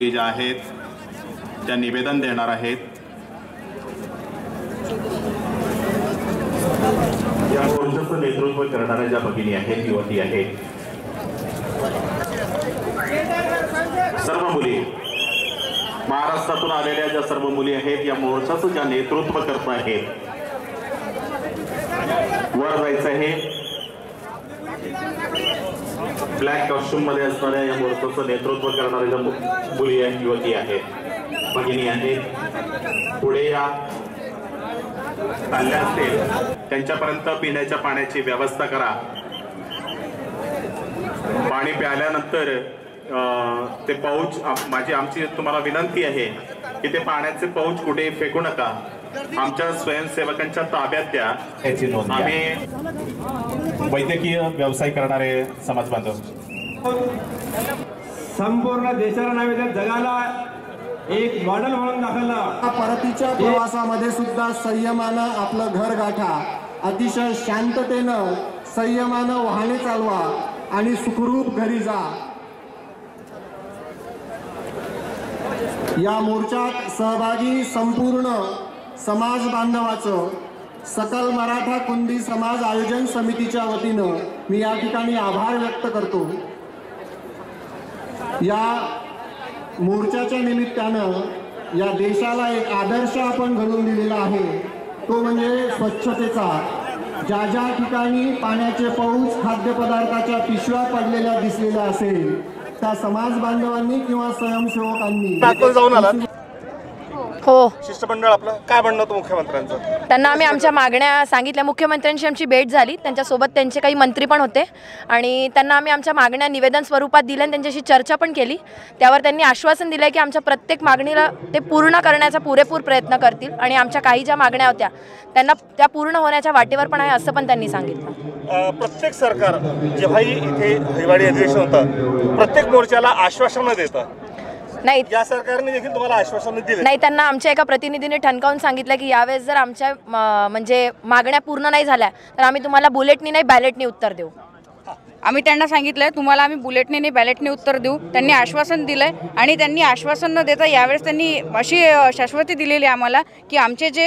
ज्या आहेत त्या निवेदन देणार आहेत। या मोर्चाचं नेतृत्व करणाऱ्या ज्या भगिनी आहेत, युवती आहेत, सर्व मुली, महाराष्ट्रातून आलेल्या ज्या सर्व मुली आहेत, या मोर्चाचं ज्या नेतृत्व करत आहेत, वर जायचं आहे। ब्लॅक कॉस्ट्यूम मध्ये असणाऱ्या या मोर्चाचं नेतृत्व करणाऱ्या ज्या मुली आहेत, युवती आहेत, भगिनी आहेत, पुढे या चालल्या असतील त्यांच्यापर्यंत पिण्याच्या पाण्याची व्यवस्था करा। पाणी प्यायल्यानंतर ते पाऊच आमची तुम्हाला विनंती आहे की ते पाण्याचे पाऊच कुठे फेकू नका, आमच्या स्वयंसेवकांच्या ताब्यात द्या। आम्ही वैद्यकीय व्यवसाय करणारे समाज बांधव संपूर्ण देशाला नव्हे तर जगाला एक मॉडेल म्हणून दाखवलं। परतीच्या प्रवासामध्ये सुद्धा संयमानं आपलं घर गाठा, अतिशय शांततेनं संयमानं वाहने चालवा आणि सुखरूप घरी जा। या मोर्चात सहभागी संपूर्ण समाज बांधवाचं सकल मराठा कुणबी समाज आयोजन समितीच्या वतीनं मी या ठिकाणी आभार व्यक्त करतो। या मोर्चाच्या निमित्तानं या देशाला एक आदर्श आपण घडवून दिलेला आहे, तो म्हणजे स्वच्छतेचा। ज्या ज्या ठिकाणी पाण्याचे पाऊच, खाद्यपदार्थाच्या पिशव्या पडलेल्या दिसलेल्या असेल त्या समाज बांधवांनी किंवा स्वयंसेवकांनी जाऊन आला। हो, शिष्टमंडळ आपलं काय म्हणणं होतं मुख्यमंत्र्यांचं? त्यांना आम्ही आमच्या मागण्या सांगितल्या। मुख्यमंत्र्यांशी आमची भेट झाली, त्यांच्यासोबत त्यांचे काही मंत्री पण होते आणि त्यांना आम्ही आमच्या मागण्या निवेदन स्वरूपात दिल्या आणि त्यांच्याशी चर्चा पण केली। त्यावर त्यांनी आश्वासन दिलं की आमच्या प्रत्येक मागणीला ते पूर्ण करण्याचा पुरेपूर प्रयत्न करतील आणि आमच्या काही ज्या मागण्या होत्या त्यांना त्या पूर्ण होण्याच्या वाटेवर पण आहे असं पण त्यांनी सांगितलं। प्रत्येक सरकार जेव्हाही इथे हिवाळी अधिवेशन होतं प्रत्येक मोर्चाला आश्वासनं देतं, नाही या सरकारने देखील तुम्हाला आश्वासन दिले? नाही, त्यांना आमच्या एका प्रतिनिधीने ठणकावून सांगितलं की यावेळेस जर आमच्या म्हणजे मागण्या पूर्ण नाही झाल्या तर आम्ही तुम्हाला बुलेटनी नाही बॅलेटनी उत्तर देऊ। आम्ही त्यांना सांगितलंय तुम्हाला आम्ही बुलेटने नाही बॅलेटने उत्तर देऊ। त्यांनी आश्वासन दिलंय आणि त्यांनी आश्वासन न देता यावेळेस त्यांनी अशी शाश्वती दिलेली आम्हाला की आमचे जे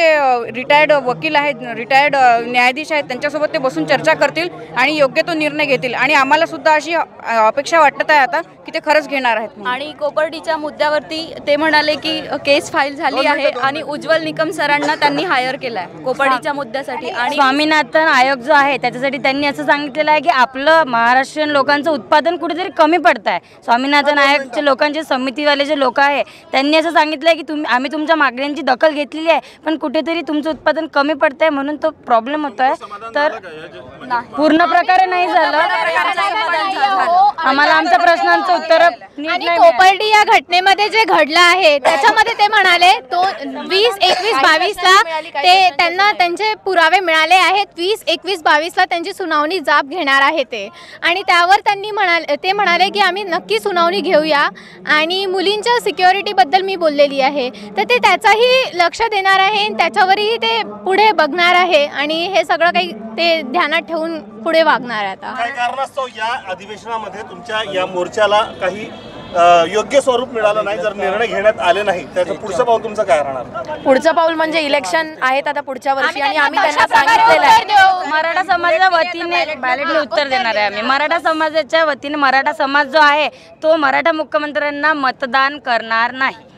रिटायर्ड वकील आहेत, रिटायर्ड न्यायाधीश आहेत, त्यांच्यासोबत ते बसून चर्चा करतील आणि योग्य तो निर्णय घेतील आणि आम्हाला सुद्धा अशी अपेक्षा वाटत आहे आता की ते खरंच घेणार आहेत। आणि कोपर्डीच्या मुद्द्यावरती ते म्हणाले की केस फाईल झाली आहे आणि उज्ज्वल निकम सरांना त्यांनी हायर केलाय कोपर्डीच्या मुद्द्यासाठी। आणि स्वामीनाथन आयोग जो आहे त्याच्यासाठी त्यांनी असं सांगितलेलं आहे की आपलं महाराष्ट्रीयन लोकांचं उत्पादन कुठेतरी कमी पडत आहे। स्वामीनाथन आयोगचे लोकांचे समितीवाले जे लोक आहे त्यांनी असं सांगितलं आहे की आम्ही तुमच्या मागण्यांची दखल घेतलेली आहे पण कुठेतरी तुमचं उत्पादन कमी पडत आहे म्हणून तो प्रॉब्लेम होतो आहे। तर पूर्ण प्रकारे नाही झालं, आम्हाला आमच्या प्रश्नांचं उत्तर। आणि कोपर्डी या घटनेमध्ये जे घडलं आहे त्याच्यामध्ये ते म्हणाले तो 20, 21, 22ला ते त्यांना त्यांचे पुरावे मिळाले आहेत। 20, 21, 22ला त्यांची सुनावणी जाब घेणार आहे ते आणि त्यावर त्यांनी म्हणाले की आम्ही नक्की सुनावणी घेऊया आणि मुलींच्या सिक्युरिटीबद्दल मी बोललेली आहे तर ते त्याचाही लक्ष देणार आहे, त्याच्यावरही ते पुढे बघणार आहे आणि हे सगळं काही ते ध्यानात ठेवून पुढे वागणार आहे। आता काय कारणास्तव या अधिवेशनामध्ये तुमच्या या मोर्चाला काही योग्य स्वरूप मिळालं नाही, जर निर्णय घेण्यात आले नाही त्याचं पुढचं पाऊल तुमचं काय राहणार? पुढचं पाऊल म्हणजे इलेक्शन आहेत आता पुढच्या वर्षी आणि आम्ही त्यांना सांगितलेलं आहे मराठा समाजाच्या वतीने बॅलेटने उत्तर देणार आहे आम्ही। मराठा समाजाच्या वतीने मराठा समाज जो आहे तो मराठा मुख्यमंत्र्यांना मतदान करणार नाही।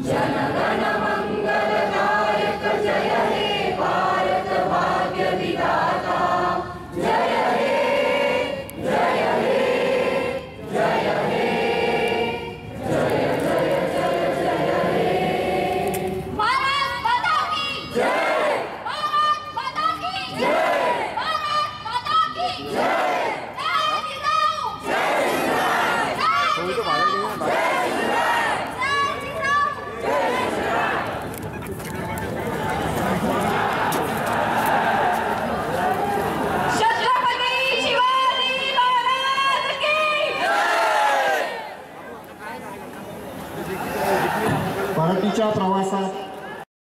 जनगण मंगलदायक जय हे भारत भाग्य परतीच्या प्रवासात